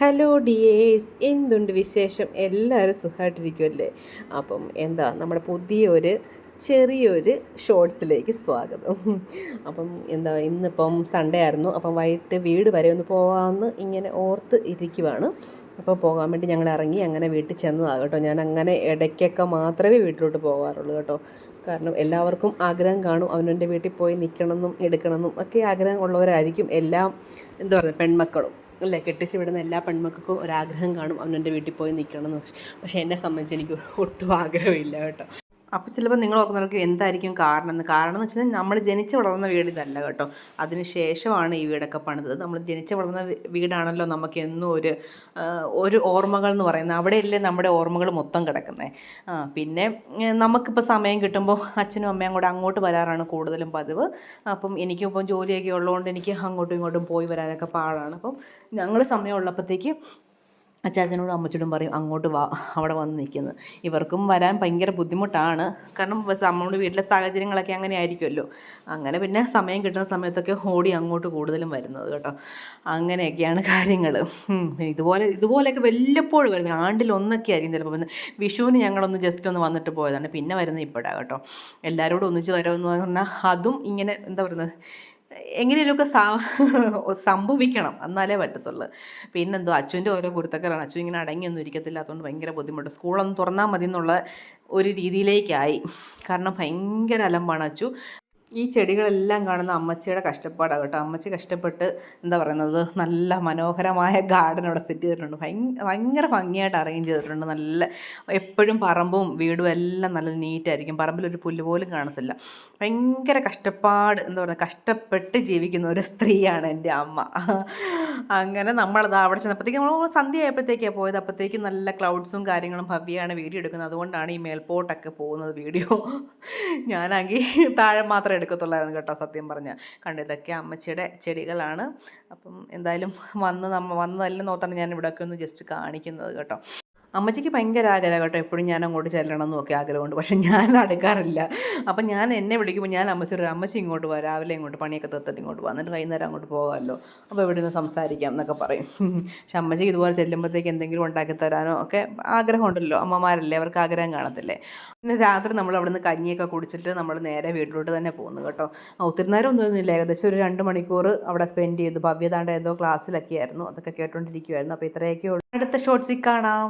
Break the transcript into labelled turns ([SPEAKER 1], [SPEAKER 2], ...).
[SPEAKER 1] Hello dears, എന്തുണ്ട് വിശേഷം? എല്ലാവരും സുഖമായിട്ടിരിക്കുമല്ലേ? അപ്പം നമ്മുടെ പുതിയൊരു ചെറിയൊരു ഷോർട്സിലേക്ക് സ്വാഗതം. അപ്പം ഇന്നിപ്പം സൺഡേ ആയിരുന്നു. അപ്പം വൈകിട്ട് വീട് വരെ ഒന്ന് പോകാമെന്ന് ഇങ്ങനെ ഓർത്ത് ഇരിക്കുവാണ്. അപ്പോൾ പോകാൻ വേണ്ടി ഞങ്ങൾ ഇറങ്ങി അങ്ങനെ വീട്ടിൽ ചെന്നതാണ് കേട്ടോ. ഞാൻ അങ്ങനെ ഇടയ്ക്കൊക്കെ മാത്രമേ വീട്ടിലോട്ട് പോകാറുള്ളൂ കേട്ടോ. കാരണം എല്ലാവർക്കും ആഗ്രഹം കാണും, അവനവൻ്റെ വീട്ടിൽ പോയി നിൽക്കണമെന്നും എടുക്കണമെന്നും ഒക്കെ ആഗ്രഹം ഉള്ളവരായിരിക്കും എല്ലാം പെൺമക്കളും അല്ലേ. കെട്ടിച്ച് വിടുന്ന എല്ലാ പെൺമക്കൾക്കും ഒരാഗ്രഹം കാണും, അവനവൻ്റെ വീട്ടിൽ പോയി നിൽക്കണമെന്ന്. പക്ഷേ എന്നെ സംബന്ധിച്ച് എനിക്ക് ഒട്ടും ആഗ്രഹമില്ല കേട്ടോ. അപ്പോൾ ചിലപ്പോൾ നിങ്ങൾ ഓർക്കുന്നവർക്ക് എന്തായിരിക്കും കാരണം എന്ന് വെച്ചാൽ നമ്മൾ ജനിച്ച് വളർന്ന വീട് ഇതല്ല കേട്ടോ. അതിന് ശേഷമാണ് ഈ വീടൊക്കെ പണിതത്. നമ്മൾ ജനിച്ച് വളർന്ന വീടാണല്ലോ നമുക്ക് എന്നും ഒരു ഓർമ്മകൾ എന്ന് പറയുന്നത്. അവിടെയല്ലേ നമ്മുടെ ഓർമ്മകൾ മൊത്തം കിടക്കുന്നത്. പിന്നെ നമുക്കിപ്പോൾ സമയം കിട്ടുമ്പോൾ അച്ഛനും അമ്മയും കൂടെ അങ്ങോട്ട് വരാറാണ് കൂടുതലും പതിവ്. അപ്പം എനിക്കിപ്പം ജോലിയൊക്കെ ഉള്ളതുകൊണ്ട് എനിക്ക് അങ്ങോട്ടും ഇങ്ങോട്ടും പോയി വരാനൊക്കെ പാടാണ്. അപ്പം ഞങ്ങൾ സമയമുള്ളപ്പോഴത്തേക്ക് അച്ചാച്ചനോടും അമ്മച്ചോടും പറയും അങ്ങോട്ട് വാ, അവിടെ വന്ന് നിൽക്കുന്നത്. ഇവർക്കും വരാൻ ഭയങ്കര ബുദ്ധിമുട്ടാണ്, കാരണം നമ്മുടെ വീട്ടിലെ സാഹചര്യങ്ങളൊക്കെ അങ്ങനെ ആയിരിക്കുമല്ലോ. അങ്ങനെ പിന്നെ സമയം കിട്ടുന്ന സമയത്തൊക്കെ ഓടി അങ്ങോട്ട് കൂടുതലും വരുന്നത് കേട്ടോ. അങ്ങനെയൊക്കെയാണ് കാര്യങ്ങൾ. ഇതുപോലെയൊക്കെ വല്ലപ്പോഴും വരുന്നത്, ആണ്ടിലൊന്നൊക്കെ ആയിരിക്കും ചിലപ്പോൾ വന്ന്. വിഷുവിന് ഞങ്ങളൊന്ന് ജസ്റ്റ് ഒന്ന് വന്നിട്ട് പോയതാണ്, പിന്നെ വരുന്നത് ഇപ്പോഴാണ് കേട്ടോ. എല്ലാവരോടും ഒന്നിച്ച് വരുമെന്ന് പറഞ്ഞാൽ അതും ഇങ്ങനെ എങ്ങനെയൊക്കെ സംഭവിക്കണം, എന്നാലേ പറ്റത്തുള്ളൂ. പിന്നെന്തോ അച്ഛൻ്റെ ഓരോ കുരുത്തക്കലാണ്. അച്ഛൻ ഇങ്ങനെ അടങ്ങിയൊന്നും ഇരിക്കത്തില്ല, അതുകൊണ്ട് ഭയങ്കര ബുദ്ധിമുട്ട്. സ്കൂളൊന്ന് തുറന്നാൽ മതി എന്നുള്ള ഒരു രീതിയിലേക്കായി, കാരണം ഭയങ്കര അലമ്പാണ് അച്ചു. ഈ ചെടികളെല്ലാം കാണുന്ന അമ്മച്ചിയുടെ കഷ്ടപ്പാടാണ് കേട്ടോ. അമ്മച്ചി കഷ്ടപ്പെട്ട് നല്ല മനോഹരമായ ഗാർഡൻ അവിടെ സെറ്റ് ചെയ്തിട്ടുണ്ട്. ഭയങ്കര ഭംഗിയായിട്ട് അറേഞ്ച് ചെയ്തിട്ടുണ്ട്. നല്ല എപ്പോഴും പറമ്പും വീടും എല്ലാം നല്ല നീറ്റായിരിക്കും. പറമ്പിലൊരു പുല്ല് പോലും കാണത്തില്ല. ഭയങ്കര കഷ്ടപ്പാട് കഷ്ടപ്പെട്ട് ജീവിക്കുന്ന ഒരു സ്ത്രീയാണ് എൻ്റെ അമ്മ. അങ്ങനെ നമ്മളത് അവിടെ ചെന്നപ്പോഴത്തേക്ക് നമ്മൾ സന്ധ്യ ആയപ്പോഴത്തേക്കാണ് പോയത്. അപ്പോഴത്തേക്കും നല്ല ക്ലൗഡ്സും കാര്യങ്ങളും ഭവ്യമാണ് വീഡിയോ എടുക്കുന്നത്. അതുകൊണ്ടാണ് ഈ മേൽപോട്ടൊക്കെ പോകുന്നത് വീഡിയോ. ഞാനാണെങ്കിൽ താഴെ മാത്രം എടുക്കത്തുള്ളായിരുന്നു കേട്ടോ. സത്യം പറഞ്ഞാൽ ഇതൊക്കെ അമ്മച്ചിയുടെ ചെടികളാണ്. അപ്പം എന്തായാലും വന്നതെല്ലാം നോത്താണ് ഞാൻ ഇവിടെയൊക്കെ ഒന്ന് ജസ്റ്റ് കാണിക്കുന്നത് കേട്ടോ. അമ്മച്ചിക്ക് ഭയങ്കര ആഗ്രഹം കേട്ടോ, എപ്പോഴും ഞാൻ അങ്ങോട്ട് ചെല്ലണം എന്നൊക്കെ ആഗ്രഹമുണ്ട്. പക്ഷെ ഞാൻ അടുക്കാറില്ല. അപ്പം എന്നെ വിളിക്കുമ്പോൾ ഞാൻ അമ്മച്ചി ഇങ്ങോട്ട് പോകാം, രാവിലെ ഇങ്ങോട്ട് പണിയൊക്കെ തീർത്തിട്ട് ഇങ്ങോട്ട് പോകാം, എന്നിട്ട് വൈകുന്നേരം അങ്ങോട്ട് പോകാമല്ലോ, അപ്പോൾ ഇവിടെ നിന്ന് സംസാരിക്കാം എന്നൊക്കെ പറയും. പക്ഷെ അമ്മച്ചിക്ക് ഇതുപോലെ ചെല്ലുമ്പോഴത്തേക്ക് എന്തെങ്കിലും ഉണ്ടാക്കി തരാനോ ഒക്കെ ആഗ്രഹമുണ്ടല്ലോ, അമ്മമാരല്ലേ, അവർക്ക് ആഗ്രഹം കാണത്തില്ലേ. പിന്നെ രാത്രി നമ്മൾ അവിടെ നിന്ന് കഞ്ഞിയൊക്കെ കുടിച്ചിട്ട് നമ്മൾ നേരെ വീട്ടിലോട്ട് തന്നെ പോകുന്നു കേട്ടോ. ഒത്തിരി നേരം ഒന്നുമില്ല, ഏകദേശം ഒരു 2 മണിക്കൂർ അവിടെ സ്പെൻഡ് ചെയ്തു. ഭവ്യതാണ്ട് ഏതോ ക്ലാസ്സിലൊക്കെ ആയിരുന്നു, അതൊക്കെ കേട്ടോണ്ടിരിക്കുമായിരുന്നു. അപ്പോൾ ഇത്രയൊക്കെ ഉള്ളൂ. അടുത്ത ഷോർട്സിൽ കാണാം.